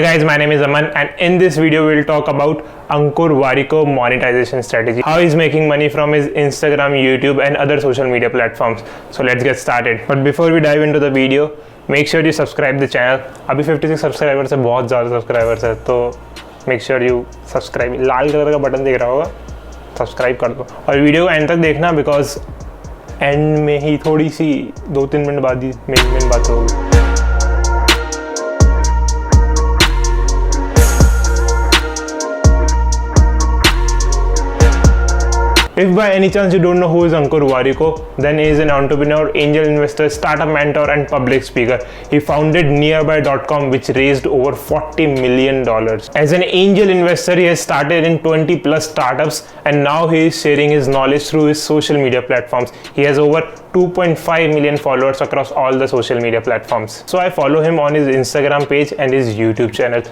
Hi guys, my name is Aman and in this video we'll talk about Ankur Warikoo monetization strategy. How he's making money from his Instagram, YouTube and other social media platforms. So let's get started. But before we dive into the video, make sure you subscribe the channel. अभी 56 subscribers है, बहुत ज़्यादा subscribers है, तो make sure you subscribe. Lal colour का button दिख रहा होगा, सब्सक्राइब कर दो और वीडियो को एंड तक देखना बिकॉज एंड में ही थोड़ी सी 2-3 मिनट बाद ही मेन बात होगी. If by any chance you don't know who is Ankur Warikoo, then he is an entrepreneur, angel investor, startup mentor and public speaker. He founded nearby.com which raised over $40 million. As an angel investor, he has started in 20 plus startups and now he is sharing his knowledge through his social media platforms. He has over 2.5 million followers across all the social media platforms. So I follow him on his Instagram page and his YouTube channel.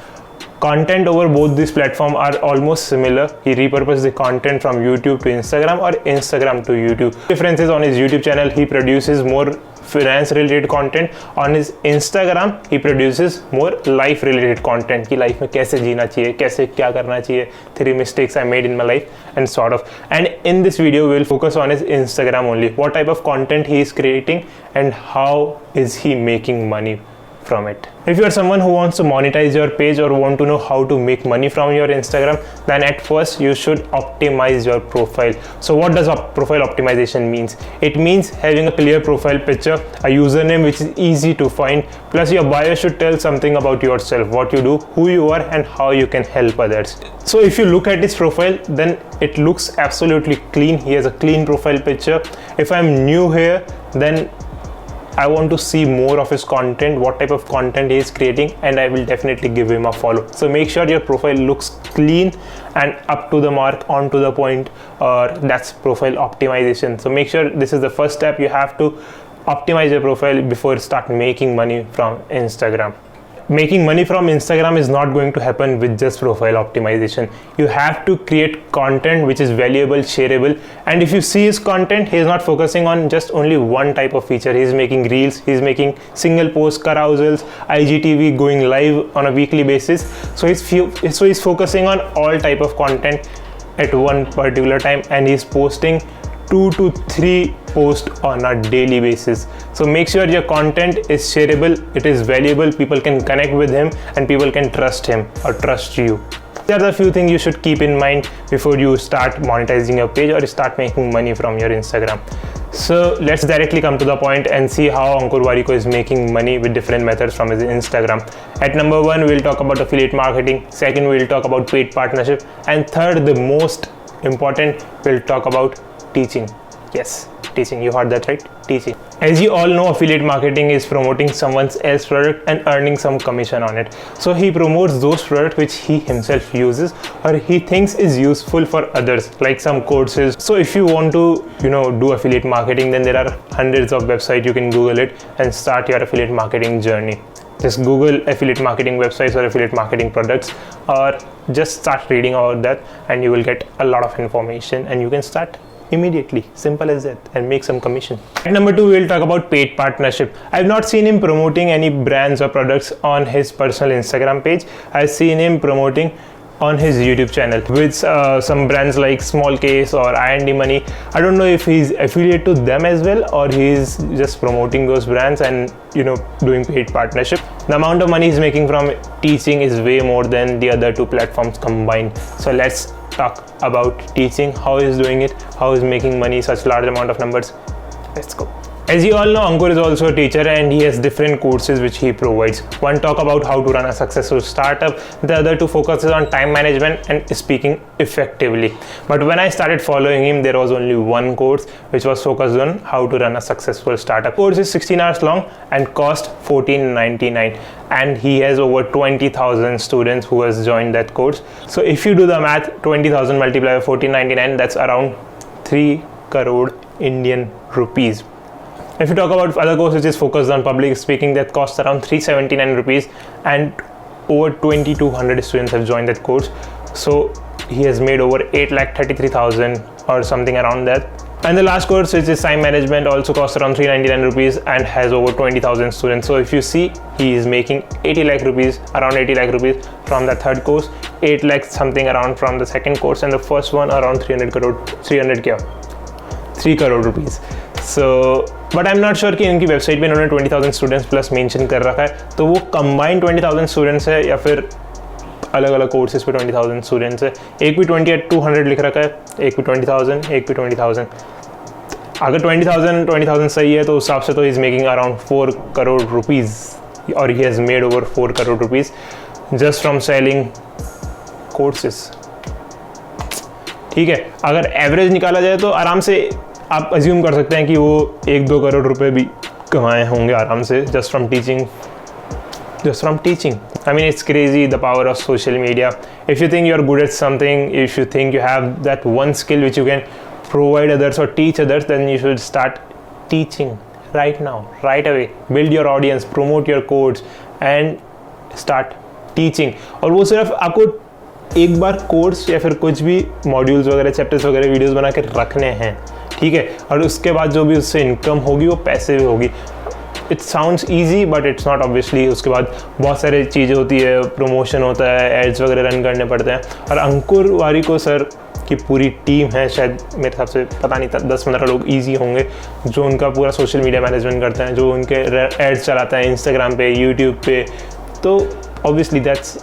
Content over both these platforms are almost similar. He repurposes the content from YouTube to Instagram or Instagram to YouTube. Differences on his YouTube channel, he produces more finance related content. On his Instagram, he produces more life related content. कि life में कैसे जीना चाहिए, कैसे क्या करना चाहिए, 3 mistakes I made in my life and sort of. And in this video, we'll focus on his Instagram only. What type of content he is creating and how is he making money from it. If you are someone who wants to monetize your page or want to know how to make money from your Instagram, then at first you should optimize your profile. So what does profile optimization means? It means having a clear profile picture, a username which is easy to find, plus your bio should tell something about yourself, what you do, who you are and how you can help others. So if you look at his profile, then it looks absolutely clean. He has a clean profile picture. If I'm new here, then I want to see more of his content, what type of content he is creating, and I will definitely give him a follow. So make sure your profile looks clean and up to the mark, on to the point, or that's profile optimization. So make sure this is the first step. You have to optimize your profile before you start making money from Instagram. Making money from Instagram is not going to happen with just profile optimization. You have to create content which is valuable, shareable, and if you see his content, he is not focusing on just only one type of feature. He is making reels, he is making single post carousels, IGTV, going live on a weekly basis. So he's focusing on all type of content at one particular time, and he's posting 2 to 3 posts on a daily basis. So make sure your content is shareable, it is valuable, people can connect with him and people can trust him or trust you. There are a few things you should keep in mind before you start monetizing your page or start making money from your Instagram. So let's directly come to the point and see how Ankur Warikoo is making money with different methods from his Instagram. At number 1, we'll talk about affiliate marketing. Second, we'll talk about paid partnership. And third, the most important, we'll talk about teaching. Yes, teaching, you heard that right, teaching. As you all know, affiliate marketing is promoting someone else's product and earning some commission on it. So he promotes those products which he himself uses or he thinks is useful for others, like some courses. So if you want to do affiliate marketing, then there are hundreds of websites. You can Google it and start your affiliate marketing journey. Just Google affiliate marketing websites or affiliate marketing products, or just start reading about that and you will get a lot of information and you can start immediately, simple as that, and make some commission. At number 2, we'll talk about paid partnership. I've not seen him promoting any brands or products on his personal Instagram page. I've seen him promoting on his YouTube channel with some brands like Small Case or I&D Money. I don't know if he's affiliate to them as well or he's just promoting those brands and doing paid partnership. The amount of money he's making from teaching is way more than the other 2 platforms combined. So let's talk about teaching, how he's doing it, how he's making money, such large amount of numbers. Let's go. As you all know, Ankur is also a teacher and he has different courses which he provides. One talk about how to run a successful startup, the other 2 focuses on time management and speaking effectively. But when I started following him, there was only one course which was focused on how to run a successful startup. The course is 16 hours long and cost $14.99, and he has over 20,000 students who has joined that course. So if you do the math, 20,000 multiplied by $14.99, that's around 3 crore Indian rupees. If you talk about other course which is focused on public speaking, that costs around 379 rupees and over 2200 students have joined that course. So he has made over 8,33,000 or something around that And the last course, which is time management, also costs around 399 rupees and has over 20,000 students. So if you see, he is making 80 lakh rupees, around 80 lakh rupees from the third course, 8 lakh something around from the second course, and the first one around 3 crore rupees. So but I am not sure कि इनकी website पे इन्होंने 20,000 students plus mention कर रखा है, तो वो combined 20,000 students है या फिर अलग अलग कोर्सेज पे 20,000 स्टूडेंट्स है. एक भी 20,200 लिख रखा है, एक भी 20,000, एक भी 20,000. अगर 20,000 सही है तो उस हिसाब से तो is making around 4 crore rupees, और he has made over 4 crore rupees just from selling courses. ठीक है, अगर एवरेज निकाला जाए तो आराम से आप अज्यूम कर सकते हैं कि वो 1-2 करोड़ रुपए भी कमाए होंगे आराम से just from teaching. I mean, it's crazy the power of social media. If you think you're good at something, if you think you have that one skill which you can provide others or teach others, then you should start teaching right now, right away. Build your audience, promote your course and start teaching. और वो सिर्फ आपको एक बार course या फिर कुछ भी modules वगैरह, चैप्टर्स वगैरह वीडियोस बना के रखने हैं, ठीक है, और उसके बाद जो भी उससे इनकम होगी वो पैसे भी होगी. It sounds easy but it's not. Obviously उसके बाद बहुत सारी चीज़ें होती है, प्रमोशन होता है, एड्स वगैरह रन करने पड़ते हैं. और अंकुर वारिको सर की पूरी टीम है, शायद मेरे हिसाब से पता नहीं 10-15 लोग ईजी होंगे जो उनका पूरा सोशल मीडिया मैनेजमेंट करते हैं, जो उनके एड्स चलाते हैं इंस्टाग्राम पे, यूट्यूब पे. तो obviously that's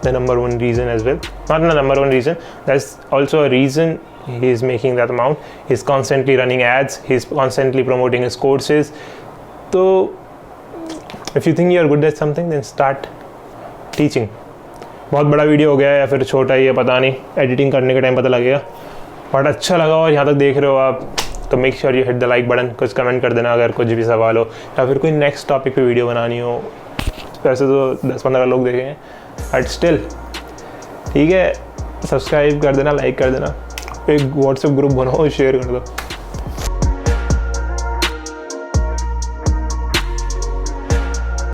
the number one reason as well. Not the number one reason, that's also a reason he is making that amount. He's constantly running ads, he's constantly promoting his courses. So if you think you are good at something, then start teaching. बहुत बड़ा video हो गया है या फिर छोटा ही है पता नहीं, एडिटिंग करने के टाइम पता लगेगा. बट अच्छा लगा और यहाँ तक देख रहे हो आप तो make sure you hit the like button. कुछ कमेंट कर देना अगर कुछ भी सवाल हो या फिर कोई नेक्स्ट टॉपिक पे वीडियो बनानी हो. वैसे तो 10-15 लोग देखेंगे बट स्टिल ठीक है. सब्सक्राइब कर देना, लाइक कर देना, एक व्हाट्सएप ग्रुप बनाओ, शेयर कर दो.